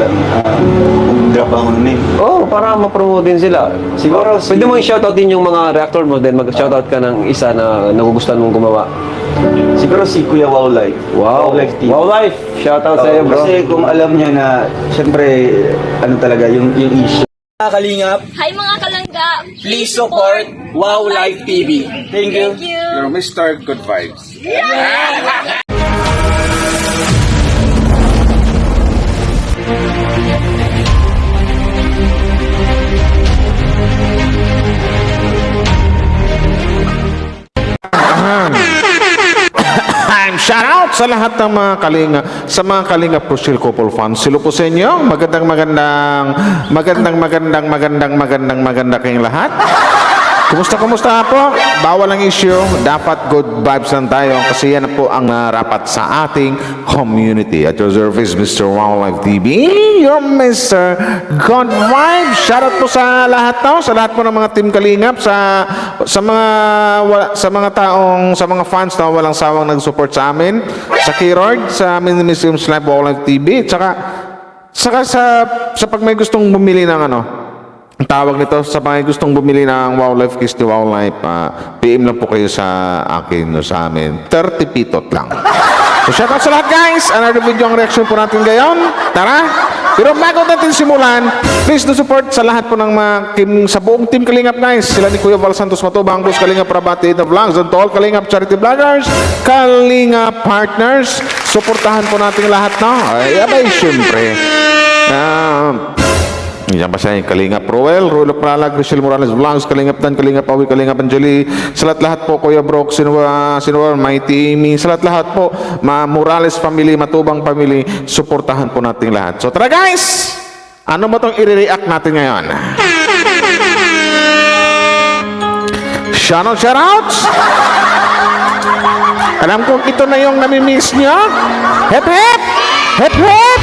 lang drop ako nun eh. Oo, para ma-promote din sila. Siguro, pwede mo i-shoutout din yung mga reactor mo, then mag-shoutout ka ng isa na nagugustuhan mong gumawa. Siguro si Kuya Wow Life. Wow, Life TV. Wow Life! Shoutout sa iyo, bro. Kasi kung alam niya na, syempre, ano talaga, yung issue. Kalingap, Hi mga kalangga! please support Wow Life TV. Thank you. Thank you! You're Mr. Good Vibes. Shout out sa lahat ng mga kalinga, sa mga kalinga Crucial Couple fans. Silo po sa inyo. Magandang kayong lahat. Kumusta po? Bawal ang issue. Dapat good vibes lang tayo kasi yan po ang rapat sa ating community. At your service, Mr. Wow Life TV. Your Mr. Good Vibes. Shoutout po sa lahat to, sa lahat po ng mga team Kalingap, sa mga fans na walang sawang nag-support sa amin, sa Keyword, sa amin ni Mr. Live Wow Life TV, saka sa pag may gustong bumili ng ang tawag nito, sa mga gustong bumili ng Wow Life Kiss to Wow Life, PM lang po kayo sa akin o sa amin. 30 pitot lang. So shoutout sa lahat guys. Another video ang reaction po natin ngayon. Tara! Pero bago natin simulan, please do support sa lahat po ng sa buong team Kalingap guys. Sila ni Kuya Val Santos Matubang, Boss Kalingap Prabati the Vlogs, and to all Kalingap Charity Vloggers, Kalingap Partners. Suportahan po natin lahat, no? Ay, abay, syempre. Yan pa siya, Kalingap Roel, Rulo Pralag, Rachel Morales Vlogs, Kalingap Dan, Kalingap Awi, Kalingap Anjali, sa lahat po, Kuya Brock, Sinwa, Mighty Amy, sa lahat po, Morales family, Matubang family, suportahan po natin lahat. So tara guys! Ano ba itong i-react natin ngayon? Shoutouts! Alam ko ito na yung namimiss nyo. Hep hep! Hep hep!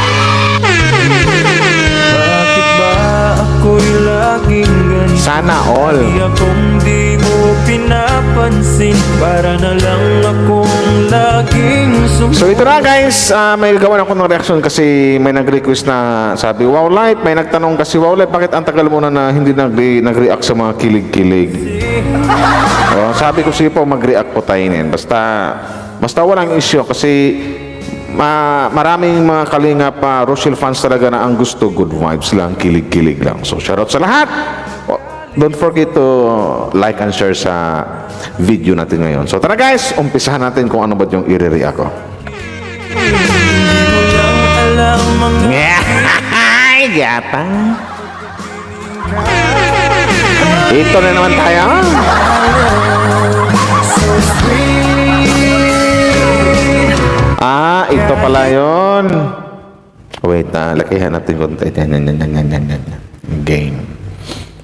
Ako'y laging ganito. Sana all. Di akong di mo pinapansin. Para na lang akong laging So ito na guys, may gagawa ako ng reaction kasi may nag-request na sabi, Wow Life, may nagtanong kasi, Wow Life, bakit ang tagal mo na hindi nag-react sa mga kilig-kilig? Sabi ko, sige po, mag-react po tayo nين. Basta walang issue kasi maraming mga Kalingap Rochelle fans talaga na ang gusto good vibes lang, kilig-kilig lang. So shoutout sa lahat. Don't forget to like and share sa video natin ngayon. So tara guys, umpisahan natin kung ano ba yung i-react ko. Ay, gata. Ito na naman tayo. Ito pala yun. Wait, lakihan natin konti. Game.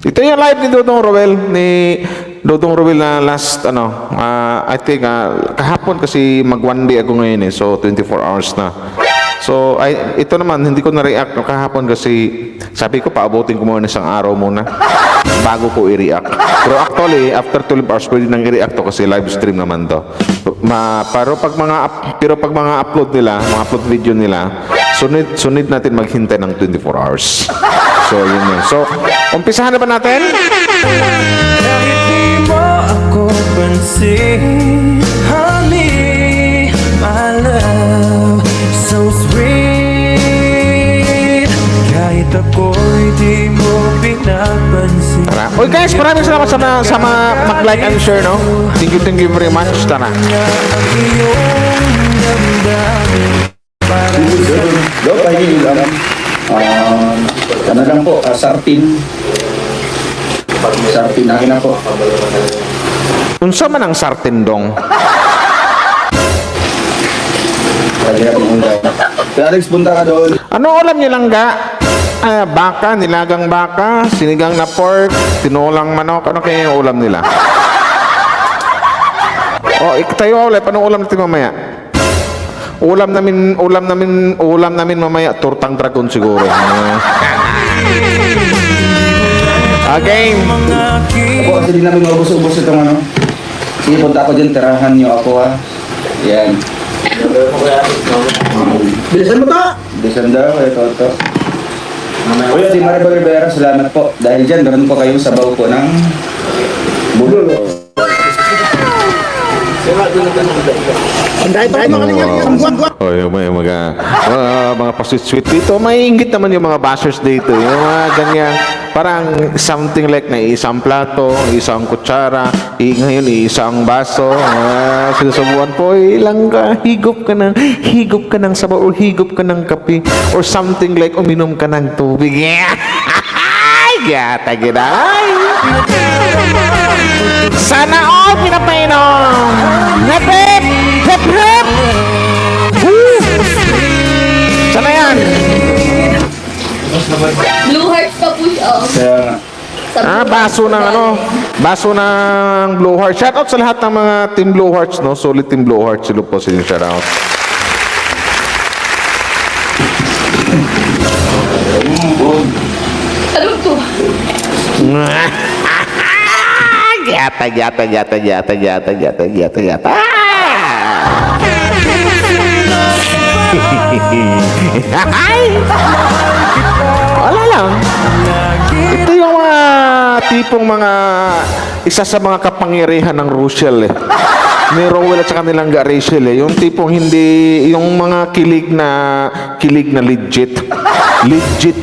Ito yung live ni Dodong Roel na last, I think, kahapon kasi mag one day ako ngayon so 24 hours na. So, ito naman, hindi ko na-react kahapon kasi sabi ko, paabutin ko muna isang araw muna bago ko i-react. Pero actually, after 12 hours, pwede nang i-react to kasi live stream naman to. Pero pag mga upload nila, mga upload video nila, sunod natin maghintay ng 24 hours. So, yun yun. So, umpisahan na ba natin? kahit di mo ako pansin. Honey, my love, so sweet. Kahit ako'y di mo pinapansin. Tara. Uy guys, maraming salamat sa mag-like and share, no? Thank you very much. Tara. Ang iyong damdamin. Do, pahingi lang. Ano lang po, sartin. Sartin, akin na po. Unsa man ang sartindong? Alex, punta ka doon. Ano ulam niyo lang ga? Baka, nilagang baka, sinigang na pork, tinulang manok. Ano kaya yung ulam nila? Tayo ulit. Anong ulam natin mamaya? Ulam namin mamaya, tortang dragon siguro. Again. Ako kasi di namin maubos-ubos itong Sige, punta ako dyan, tirahan niyo ako Yan. Bilisan mo to! Bilisan daw, ito. Kuya si Maribel Rivera, salamat po. Dahil dyan, meron po kayong sabaw po ng bulol. Oh, yung mga pasweet-sweet dito, may inggit naman yung mga bashers dito. Yung mga ganyan, parang something like na isang plato, isang kutsara, ngayon isang baso. Sinusubuan po, ilang ka, higop ka ng sabaw or higop ka ng kape or something like uminom ka ng tubig. Gata ginay. Sana all pinapainom. Hep hep! Hep hep! Woo! Sana yan? Blue Hearts pa po siya. Kaya nga. Sa Baso ng baso ng Blue Hearts. Shoutout sa lahat ng mga Team Blue Hearts, no? Solid Team Blue Hearts. Sila po sila shoutout. Ano to? Gata. Wala lang. Ito yung mga tipong mga isa sa mga kapangyarihan ng Rochelle ni Rowell at saka nilang Rachel yung tipong hindi yung mga kilig na legit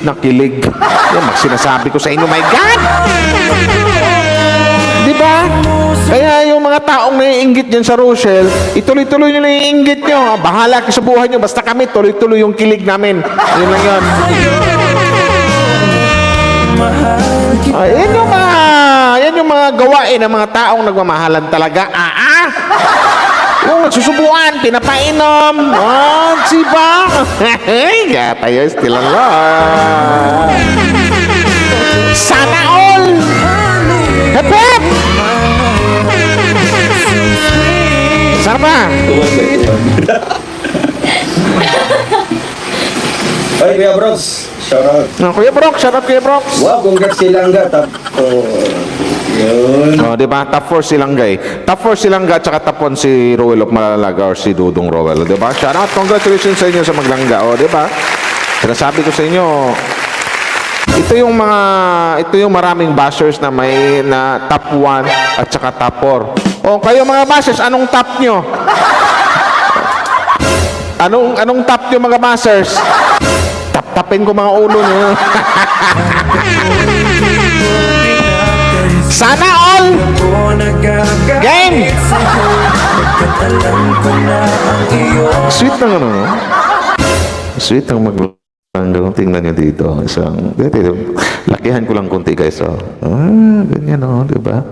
na kilig yan sinasabi ko sa inyo, my God, di ba? Kaya yung mga taong naiinggit dyan sa Rochelle, ituloy-tuloy nyo naiinggit nyo, bahala kayo sa buhay nyo, basta kami tuloy-tuloy yung kilig namin, yun lang yun. Yan yung mga gawain ng mga taong nagmamahalan talaga. Yung nagsusubuan, pinapainom. Siba. Gata yun, still alone. Sana all. Hep hep. Sana ba? Ay, Kuya Bros. Shoutout. Kuya Brock, shout out Kuya Brock. Wow, congrats kay Langga. Yun. Di ba? Top 4 si Langgay. Top 4 si Langga at saka top 1 si Rowell of Malalaga or si Dudong Rowell. Di ba? Shout out, congratulations sa inyo sa maglangga. Di ba? Sinasabi ko sa inyo, ito yung maraming bashers na may na top 1 at saka top 4. Kayo mga bashers, anong top nyo? Anong top nyo mga bashers? Tap-tapin ko mga ulo nyo. Sana all! Game! Sweet ng no? Sweet ng maglangga. Tingnan nyo dito. Lakihan ko lang kunti guys. Ganyan diba?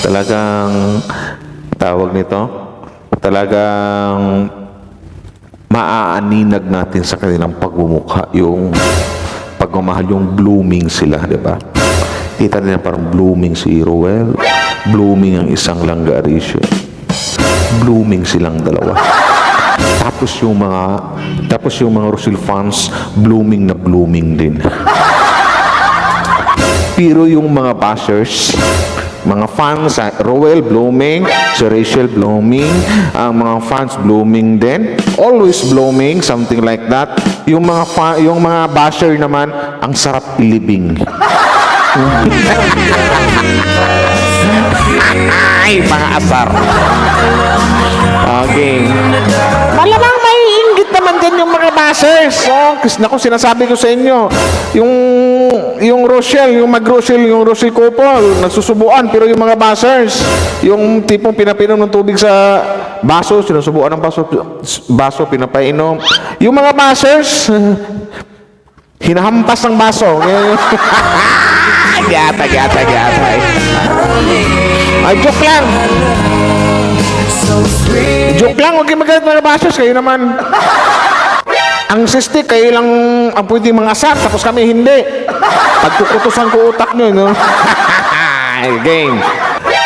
Talagang tawag nito. Talagang maaaninag natin sa kanilang pagmumukha yung pagmamahal, yung blooming sila, di ba? Kita nila parang blooming si Rowell, blooming ang isang Langga Arisio, blooming silang dalawa. Tapos yung mga Rochelle fans, blooming na blooming din. Pero yung mga bashers, mga fans, Rowell blooming, si Rachel blooming, ang mga fans blooming din, always blooming, something like that. Yung mga basher naman, ang sarap ilibing. Ay, mga asar. Okay. Malamang may inggit naman din yung mga bashers. Naku, sinasabi ko sa inyo, yung Rochelle, yung Rochelle couple, nagsusubuan, pero yung mga bashers, yung tipong pinapinom ng tubig sa baso, sinusubuan ng baso, pinapainom. Yung mga bashers, hinahampas ng baso. Gata. Ay, joke lang. Joke lang, huwag kayo magalit mga bashers, kayo naman. Ang sistik, kayo lang ang pwede mga asar, tapos kami hindi. Pagkukutusan ko utak nyo, no? Game.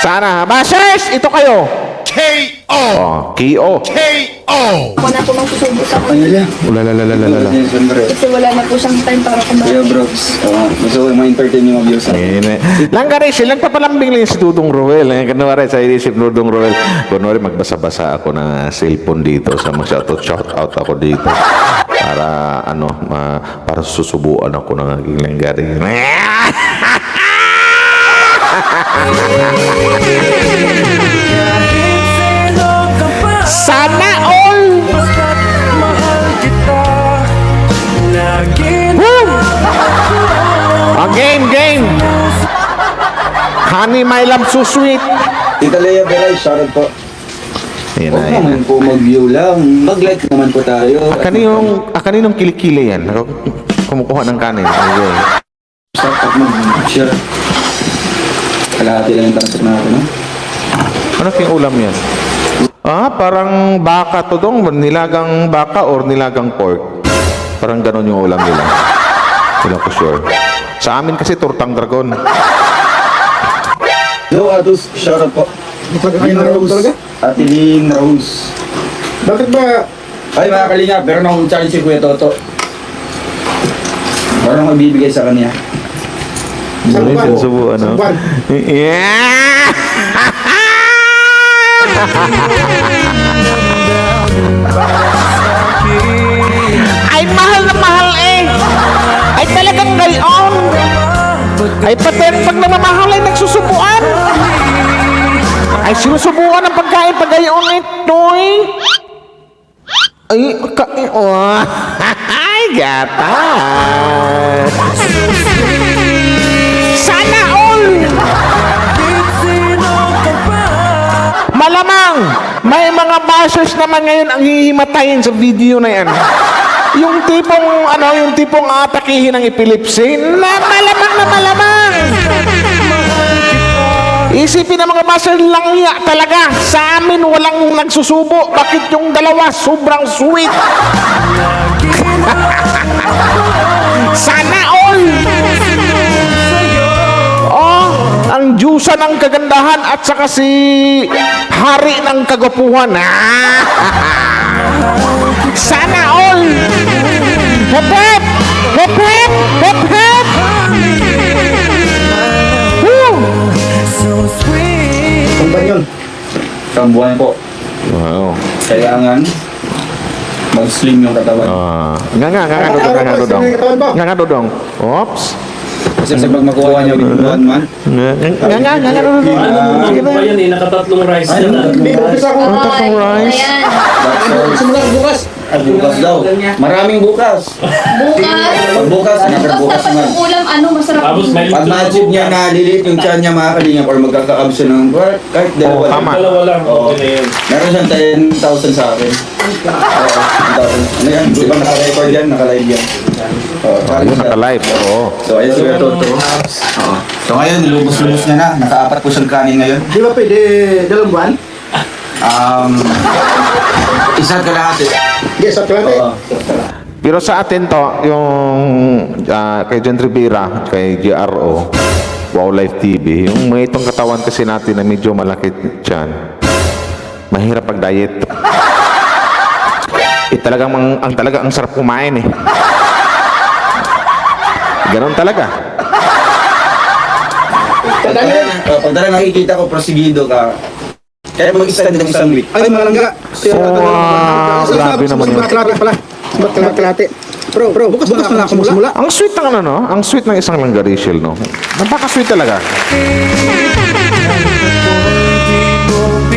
Sana. Bashers, ito kayo. K.O. K.O. Ako na po magsusubo sa Ano yan? Ulalala. Siyempre. kasi wala na po siyang time para Kuya kumain. Bros. Gusto ko ma-entertain yung mga viewers natin. Langga Rachel, nagpapalambing lang si Dudong Rowell. Kunwari, sa inisip Dudong Rowell, kunwari magbasa-basa ako ng cellphone dito sa shout out ako dito. Para para susubuan ako ng aking langgari. Sana all! Basta't mahal kita. Lagi Game! Honey, my love, so sweet. Tita Lea Belay, shoutout po. Ayan Huwag na, ayan na. naman po mag-view lang. Mag-like naman po tayo. Kaninong kilikili yan? Ako, kumukuha ng kanin. Okay. Stop at mag-share. Kalahati lang yung tansok natin, no? Ano yung ulam yan? Parang baka to dong. Nilagang baka or nilagang pork. Parang ganon yung ulam nila. Hindi ko sure. Sa amin kasi tortang dragon. Hello, Atos. Shoutout po. Lynn Rose. Ate Lynn Rose. Bakit ba? Ay, mga kalinga, pero nung challenge si Kuya Toto. Parang magbibigay sa kanya. Ano yung subuan, no? Sambuan. Yeah! Ay, mahal na mahal eh! Ay, talagang gayon! Ay, pati pag namamahal ay nagsusubuan! Ay, sinusubuan ang pagkain pag gayon ito eh! Ay, ay, gata! Sana all! Malamang, may mga bashers naman ngayon ang hihimatayin sa video na yan. Yung tipong atakihin ng epilepsy, na malamang. Isipin ng mga bashers lang niya talaga. Sa amin, walang nagsusubo. Bakit yung dalawa sobrang sweet? Sana all! Ang Diyosa ng kagandahan at saka si Hari ng kagwapuhan. Sana all! Hep hep! Hep hep! Hep hep! Woo! Kung ba yun? Sambuan po. Wow. Kailangan mag-slim yung katawan. Nga dodong. Oops. Kasi sa pag makuha niyo binubuhan man. Nga dodong. Sige na. Ayun eh, nakatatlong rice na. Hindi, umpisa ko. Tatlong rice. Ayan. Simula bukas. Bukas daw. Maraming bukas. Pag bukas, another bukas dapat naman. yung ulam, masarap. Tapos may Pag ma-achieve niya na liliit yung tiyan niya mga kalinga or magkaka-abs siya ng kahit dalawa lang. Tama. dalawa lang. Oo. Okay na yun. Meron siyang 10,000 sa akin. Oo, 10,000. Ano yan? Di ba naka-record yan? Naka-live yan. Oo, Ayun, naka-live. Oo. So, ayun si Kuya Toto. Oo. So, ngayon, lubos-lubos niya na. Naka-4 po siyang kanin ngayon. Di ba pwede dalawang buwan? Isang kalahati. Yes, at kalate. Oo. Pero sa atin to, yung kay John Rivera, kay GRO, Wow Life TV, yung mga itong katawan kasi natin na medyo malaki dyan, mahirap pag-diet. Ang sarap kumain eh. Ganon talaga. Pag talaga nakikita ko, prosigido ka. Kaya mag-extend ng isang week. Ay, malangga. Grabe naman yun. Kalate pala. Ba't kalate? Bro, bukas na ako magsimula. Ang sweet ng ang sweet ng isang langgarisyel, no? Napaka-sweet talaga.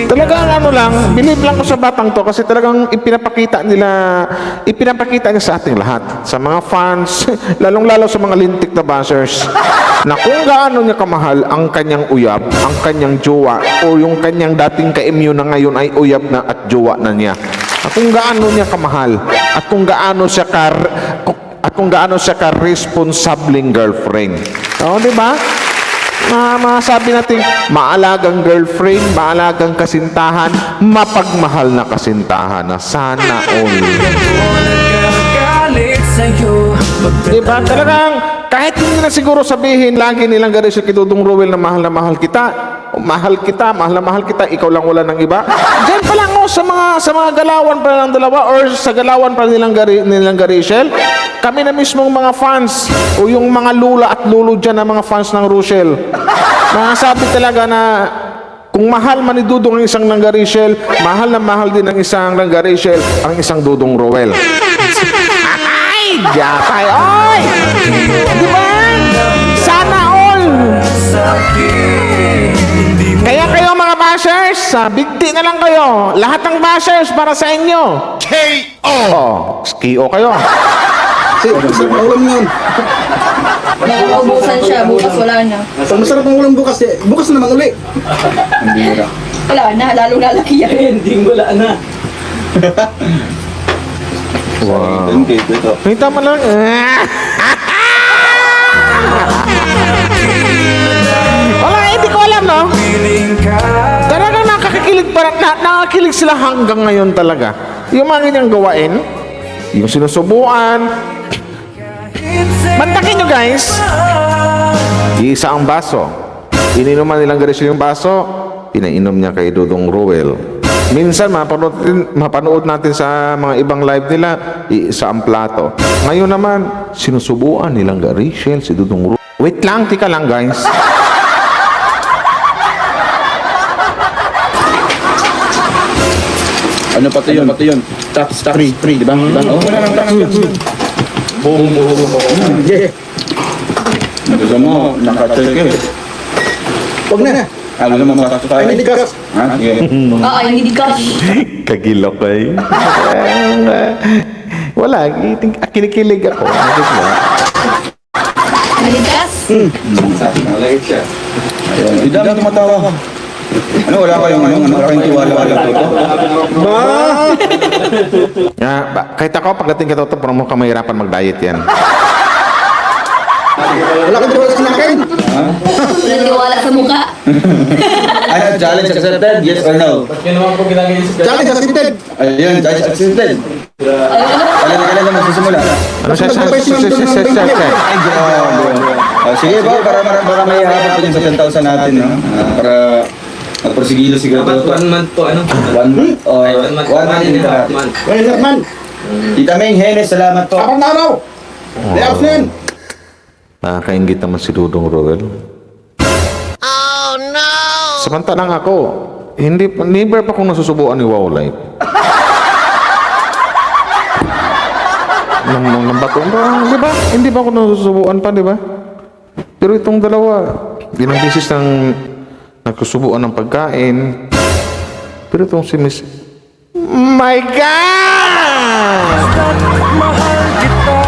Talagang believe lang ko sa batang to kasi talagang ipinapakita niya sa ating lahat. Sa mga fans, lalong-lalo sa mga lintik na bashers, na kung gaano niya kamahal ang kanyang uyab, ang kanyang jowa, o yung kanyang dating ka-immune na ngayon ay uyab na at jowa na niya. At kung gaano niya kamahal, at kung gaano siya ka-responsabling girlfriend. Oo, di ba? Masabi natin, maalagang girlfriend, maalagang kasintahan, mapagmahal na kasintahan na sana all. Diba? Talagang, kahit hindi na siguro sabihin, lagi nilang gano'n si Kidudong Ruel na mahal kita, mahal na mahal kita, ikaw lang wala ng iba. Diyan pa lang sa mga galawan pa ng dalawa or sa galawan pa nilang Garishel, kami na mismong mga fans o yung mga lula at lulo dyan na mga fans ng Rochelle, masasabi talaga na kung mahal man ni Dudong ang isang Langarishel, mahal na mahal din ang isang Langarishel ang isang Dudong Ruel. Ay, Yatay. Oy! Di ba? Sana all! Kaya kayo mga bashers, bigti na lang kayo. Lahat ng bashers para sa inyo. K.O. K.O. kayo. Ulam yun. Nauubusan siya, bukas wala na. Ang masarap ng ulam bukas eh. Bukas na naman uli. Ang bira. Wala na, lalong lalaki yan. Ending wala na. Wow. Ito. Kita mo lang. Wala, hindi ko alam, no? Talagang nakakakilig nakakilig sila hanggang ngayon talaga. Yung mga ganyang gawain, yung sinusubuan. Mantakin nyo, guys. Iisa ang baso. Ininuman nilang Garicel yung baso, pinainom niya kay Dudong Ruel. Minsan, mapanood natin sa mga ibang live nila, iisa ang plato. Ngayon naman, sinusubuan nilang Garicel si Dudong Ruel. Wait lang, tika lang, guys. Ano pa yun? Top 3, di ba? Oo, wala nang Yeah. Gusto mo, naka-check eh. Huwag na. Ano naman matasok tayo? Ay, hindi ka. Ha? Sige. Oo, hindi ka. Kagilok kay. Wala, kinikilig ako. Maligas. Malagay siya. Ayun. Hindi dami tumatawa. Ano, wala kayong tiwala toto? Kahit ako, pagdating ka toto, parang mukhang mahirapan mag-diet yan. Wala kang tiwala sa sinakain. Wala tiwala sa mukha. Ano, challenge accepted? Yes or no? Challenge accepted. Ayun, challenge accepted. Kailan naman sisimula? Ano siya? Ay, grabe. Sige ba, para may hapon po din sa 10,000 natin, no? Para magprosigilo siguro. 1 month po, ano? 1 month or 1 month in the Well, man. Tita Ming, Henes, salamat po. Apang araw. Day off na yun. Nakakaingit naman si Dudong Ruel. Oh, no! Samantalang ako, never pa akong nasusubuan ni Wow Life. Nang bato, di ba? Hindi ba ako nasusubuan pa, di ba? Pero itong dalawa, ilang beses nang nagsusubuan ng pagkain. Pero itong si Miss... My God! Mahal kita.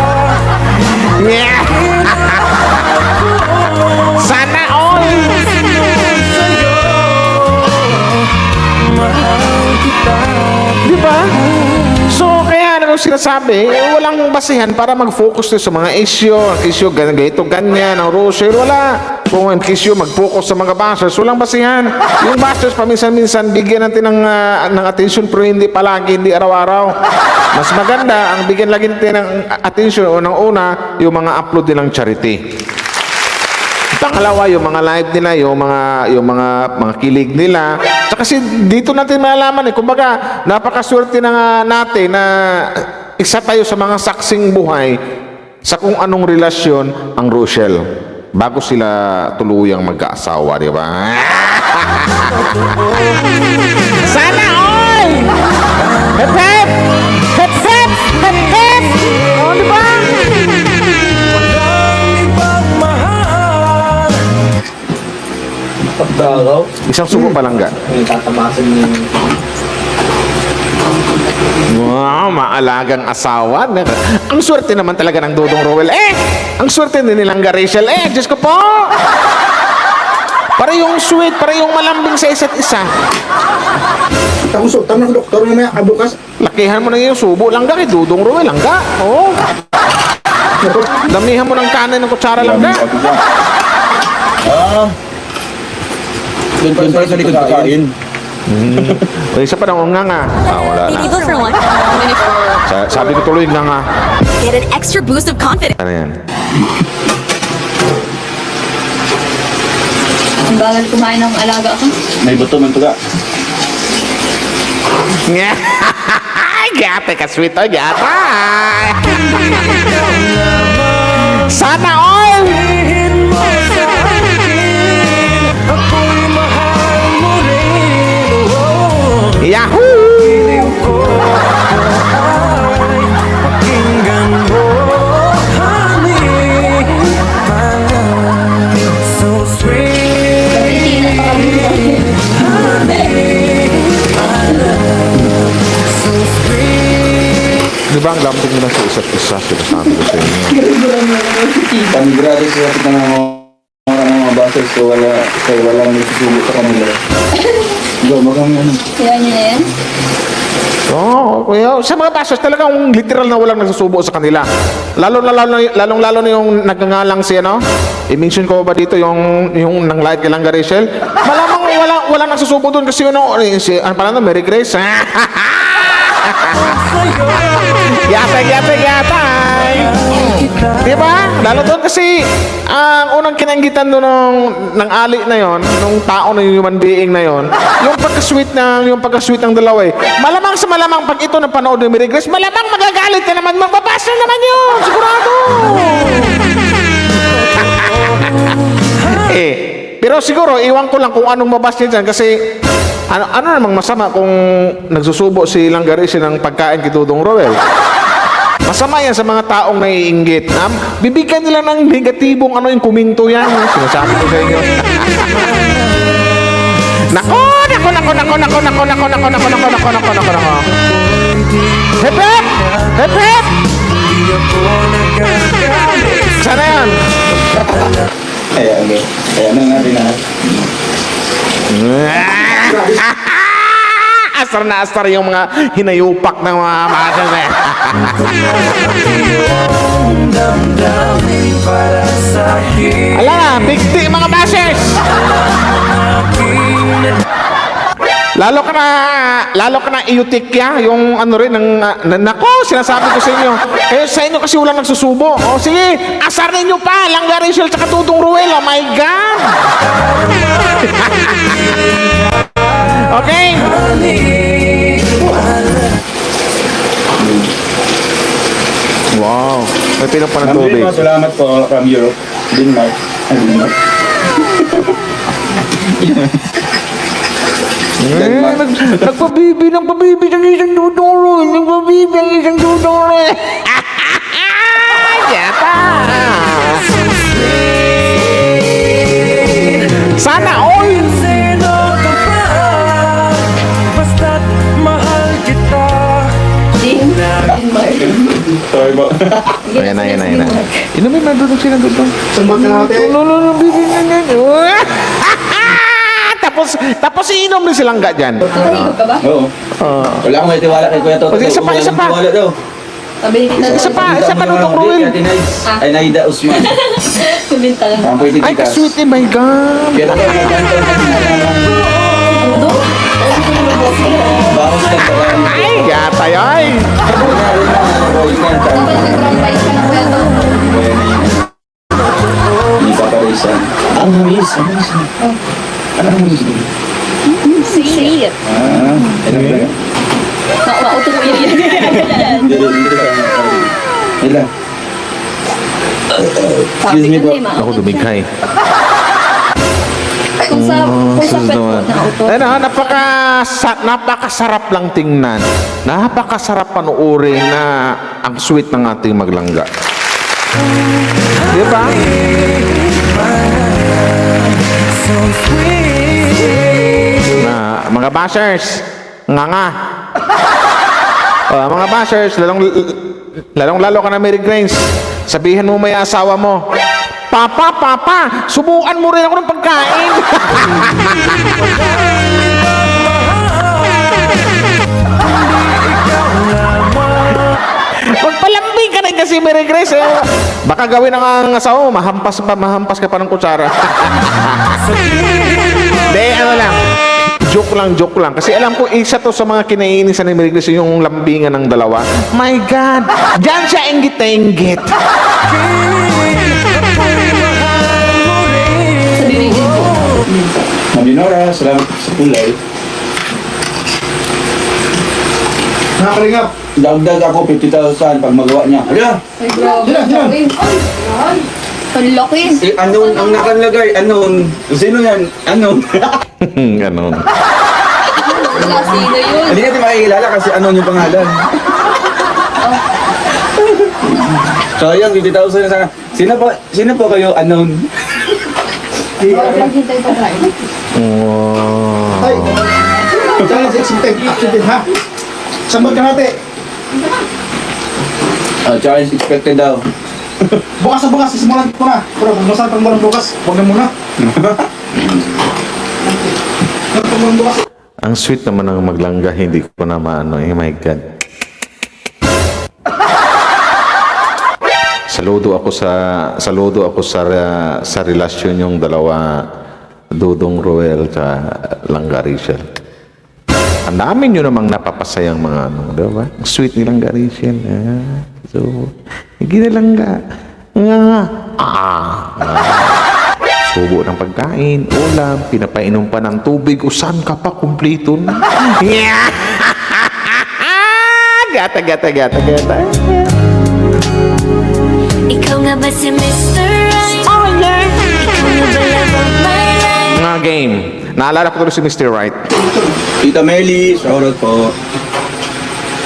Yeah! Sana all! Di ba? So, kaya ano sinasabi, walang basihan para mag-focus sa mga issue, ganito, ganyan, ang Rochelle, wala. Kung ang issue, mag-focus sa mga bashers, walang basihan. Yung bashers, paminsan-minsan, bigyan natin ng attention, pero hindi palagi, hindi araw-araw. Mas maganda, ang bigyan lagi natin ng attention, unang-una, yung mga upload nilang charity. Pangalawa, yung mga live nila, yung mga kilig nila. Tsaka kasi dito natin malalaman kumbaga, napakaswerte na natin na isa tayo sa mga saksing buhay sa kung anong relasyon ang Rochelle bago sila tuluyang mag-aasawa, di ba? Sana all! Hep hep! Hep hep! Hep hep! O, di ba? Pagdalaw. Isang suko pa lang ga. Tatamasan niya. Wow, maalagang asawa. Ang swerte naman talaga ng Dudong Ruel. Ang swerte din nilang Garicel. Diyos ko po. Para yung sweet, para yung malambing sa isa't isa. Tanong ng doktor mamaya bukas. Lakihan mo na yung subo lang ga kay Dudong Ruel lang ga. Oo. Damihan mo ng kanin ng kutsara lang ga. Doon pala sa likod kain. O isa pa ng nga. Wala Did you na. go for lunch? Sabi ko tuloy nga. Get an extra boost of confidence. Ano yan? Ang bagal kumain ng alaga ko. May buto man tuga. Gata ka sweet o gata. Sana all. Ako'y mahal mo rin. Yahoo! Pakinggan mo. Sinasabi ko sa inyo. Panigurado sila kita ng mga basers ko walang nagsusubo sa kanila. Go, magang ano. Kaya niya na yan? Oo, sa mga pastors talagang literal na walang nagsusubo sa kanila. Lalong-lalo na yung nagngangalang si ano? I-mention ko ba dito yung nang light kay Langga Rachel? Malamang walang nagsusubo doon kasi ano pala na, Mary Grace. Yatay! Diba? Lalo doon kasi ang unang kinanggitan doon ng ali na yon, nung tao na yung human being na yon, yung pagka-sweet ng dalawa eh. Malamang sa malamang pag ito napanood ng Mary Grace, malamang magagalit na naman, magbabasa naman yun, sigurado. Pero siguro, iwan ko lang kung anong mabas niya dyan kasi ano namang masama kung nagsusubo si Langga Rachel ng pagkain kay Dudong Roel. Masama yan sa mga taong naiinggit. Bibigyan nila ng negatibong yung kuminto yan. Sinasabi ko sa inyo. Nako. Hep! Sana yan? Kaya na natin na. Asar na asar yung mga hinayupak ng mga basers eh. Damdamin para sa'kin. Ala, bigti mga basers! Lalo ka na iutikya, yung ano rin, nako, sinasabi ko sa inyo. Eh, sa inyo kasi walang nagsusubo. O sige, asar ninyo pa, Langga Rachel tsaka Dudong Roel, oh my God! Okay? Wow, may pilang pa ng tubig. Salamat po from Europe. Denmark. Nagpabibi ng isang Dudong Roel. Nagpabibi ang isang Dudong Roel. Yata! Sana all! Sino ka ba? Basta't mahal kita. Denmark. Sorry po. Ayan na. Inumin na Dudong sila Dudong. Sambag na natin. No, bibi na. Tapos iinom din silang ga dyan. Tumahigop ka ba? Oo. Wala akong may tiwala kay Kuya Toto. Okay, isa pa. Tiwala daw. Sabi ni Tita. Isa pa Dudong Roel. Ay, Naida Usman. Kuminta lang. Ang pwede Ay, tikas. ka-sweet eh, my God. Kaya tayo magkanto na Ano? bakos ka tayo. Ay, yata ay. Dapat nag-rambay ka ng kuya to. Hindi pa pa rin ang hamis. Ano ang hamis? Sweet. Ano ba? Mauto ko yan. Dito Ila. Excuse me po. Ako dumighay. Kung sa pet po naman. na auto. Napakasarap lang tingnan. Napakasarap panuorin na ang sweet ng ating maglangga. Di ba? Mga bashers, nga. Mga bashers, lalong-lalo ka na Mary Grace. Sabihin mo may asawa mo, Papa, subukan mo rin ako ng pagkain. Magpalambing ka rin kasi Mary Grace eh. Baka gawin ang asawa mo, mahampas ka pa ng kutsara. Hindi, ano lang. Joke lang. Kasi alam ko, isa to sa mga kinaiinisan ni Mary Grace yung lambingan ng dalawa. My God! Diyan siya inggit na inggit. Mami Nora, salamat sa kulay. Nakakalingap. Dagdag ako 50,000 pag magawa niya. Hala! Ay, grabe. Ay, ang laki. Anon ang nakalagay. Anon. Sino yan? Anon. Ganon. Wala sino yun. Hindi natin makikilala kasi anon yung pangalan. Sayang, 50,000 na sana. Sino po kayo anon? Hintay pa tayo. Ay. Challenge accepted ha. Sambag ka natin. Challenge expected daw. Bukas na bukas, simulan ko na. Bro, masarap ang bulang bukas. Huwag na muna. Bukas. Ang sweet naman ng maglangga, hindi ko na maano. Oh my God. Saludo ako sa relasyon yung dalawa, Dudong Roel at Langga Rachel. Ang dami nyo namang napapasayang mga ano, di ba? Ang sweet ni Langga Rachel. So, hindi na Langga. Subo ng pagkain, ulam, pinapainom pa ng tubig, usan ka pa, kumplito na. Gata. Ikaw nga ba si Mr. Right? Oh, yeah. Ikaw nga ba love of my life? Nga game. Naalala ko tuloy si Mr. Right. Tita Meli, shoutout po.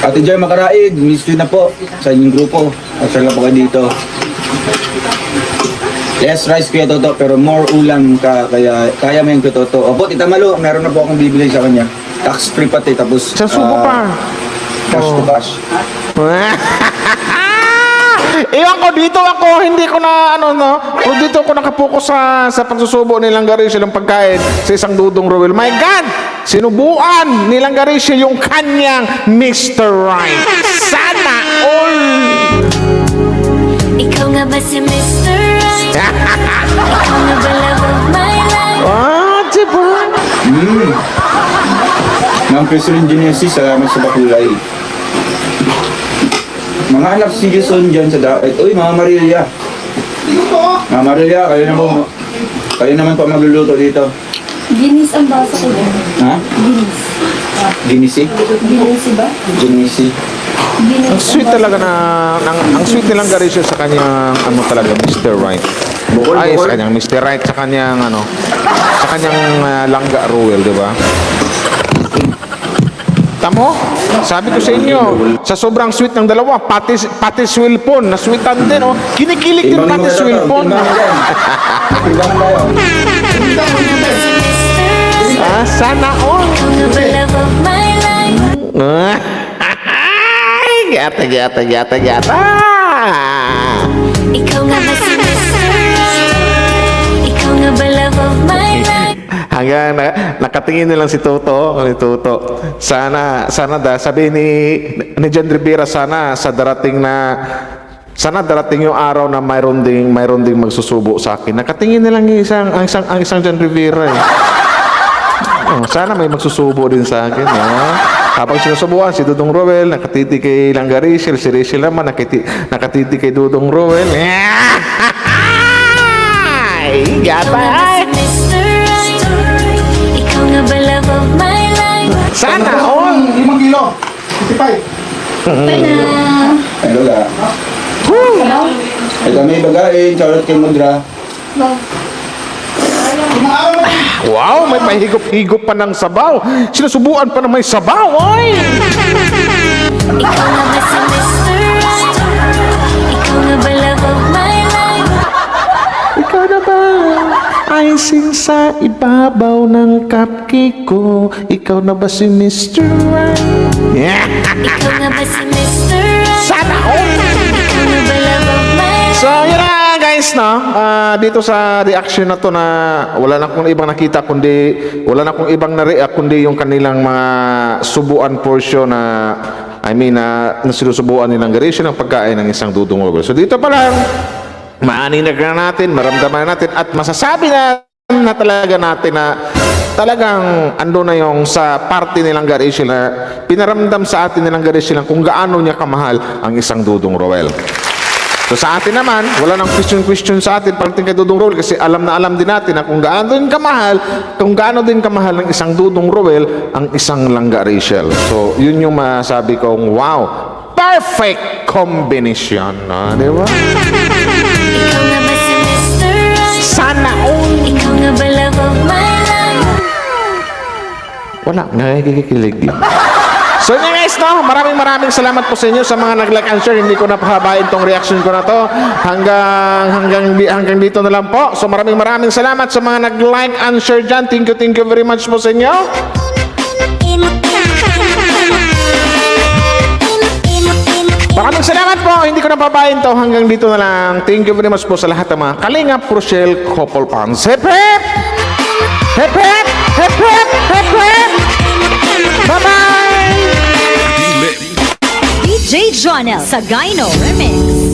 Ate Joy Makaraig, miss you na po sa inyong grupo. Asal na po kayo dito. Less rice Kuya Toto, pero more ulam ka, kaya mo yung Kuya Toto. Opo, Tita Malu, meron na po akong bibili sa kanya. Tax free pati, tapos Sa subo pa. cash to cash. Iwan ko dito ako, hindi ko na pero dito ako nakapokus sa pagsusubo nilang Garcia ng pagkain sa isang Dudong Roel. My God! Sinubuan nilang Garcia yung kanyang Mr. Right. Sana all! Ikaw nga ba si Mr. Right? Ikaw nga ba love of my life? Diba? Ma'am Christine Genesis, salamat sa bakulay. Mga anak si Jason dyan sa dapat. Uy, Mama Marilia. Mama Marilia, kayo naman po magluluto dito. Ginis ang basa ko din. Ha? Ginis. Ginisi? Ginisi ba? Ginisi. Ang sweet talaga ang sweet nilang Garcia sa kanyang talaga Mr. Right. Ay, sa kanyang Mr. Right, sa kanyang Langga Roel, di ba? Tamo? Sabi ko sa inyo, sa sobrang sweet ng dalawa, pati Swilpon, na sweetan din, oh. Kinikilig din pati Swilpon. Timbangan tayo. Sana all. Ikaw nga ba love of my life? Gata. Ikaw nga ba si Mr. Right? Ikaw nga ba love of my life? Hanggang nakatingin na lang si Toto. Sana sabi ni John Rivera, sana darating yung araw na mayroon ding magsusubo sa akin. Nakatingin na lang ang isang John Rivera. Sana may magsusubo din sa akin. Habang sinusubuan si Dudong Roel, nakatiti kay Langga Rachel, si Rachel naman nakatiti kay Dudong Roel. Ikaw nga ba si Mr. Right? Ikaw nga ba love of my life? Sana all. 5 kilo. 55. Bye na. Ay, Lola. Ito may bagain, charot kay Mudra. Wow, may pahigop-higop pa ng sabaw. Sinusubuan pa na may sabaw, oy! Ikaw nga ba si Mr. Right? Ikaw nga ba love of my life? Ikaw na ba? Icing sa ibabaw ng cupcake ko. Ikaw na ba si Mr. Right? Yeah. Ikaw nga ba si Mr. Right? Sana all! Ikaw nga ba love of my life? So, yun na guys, no? Dito sa reaction na to na wala na akong ibang nakita wala na akong ibang na-react kundi yung kanilang mga subuan portion na sinusubuan nilang Garcia ng pagkain ng isang Dudong Roel. So, dito pa lang, maaninag na natin, maramdaman natin at masasabi na talaga natin na talagang ando na yung sa party nilang Garcia na pinaramdam sa atin nilang Garcia kung gaano niya kamahal ang isang Dudong Roel. So sa atin naman, wala nang question sa atin pagdating kay Dudong Roel kasi alam din natin na kung gaano din kamahal ng isang Dudong Roel ang isang Langga Rachel. So yun yung masabi kong wow, perfect combination, di ba? Ikaw nga ba si Mr. Right? Sana all. Ikaw nga ba love of my life? Wala, nakikikilig lang. So yun guys, no? Maraming salamat po sa inyo sa mga nag-like and share. Hindi ko napahabain tong reaction ko na to. Hanggang dito na lang po. So maraming salamat sa mga nag-like and share dyan. Thank you very much po sa inyo. Maraming salamat po. po, hindi ko na babayin to. Hanggang dito na lang. Thank you very much po sa lahat ng mga Kalingap Rochelle couple fans. Hep hep! Hep hep! Hep hep! Hep hep! Bye-bye! DJ Jonel sa Gyno Remix.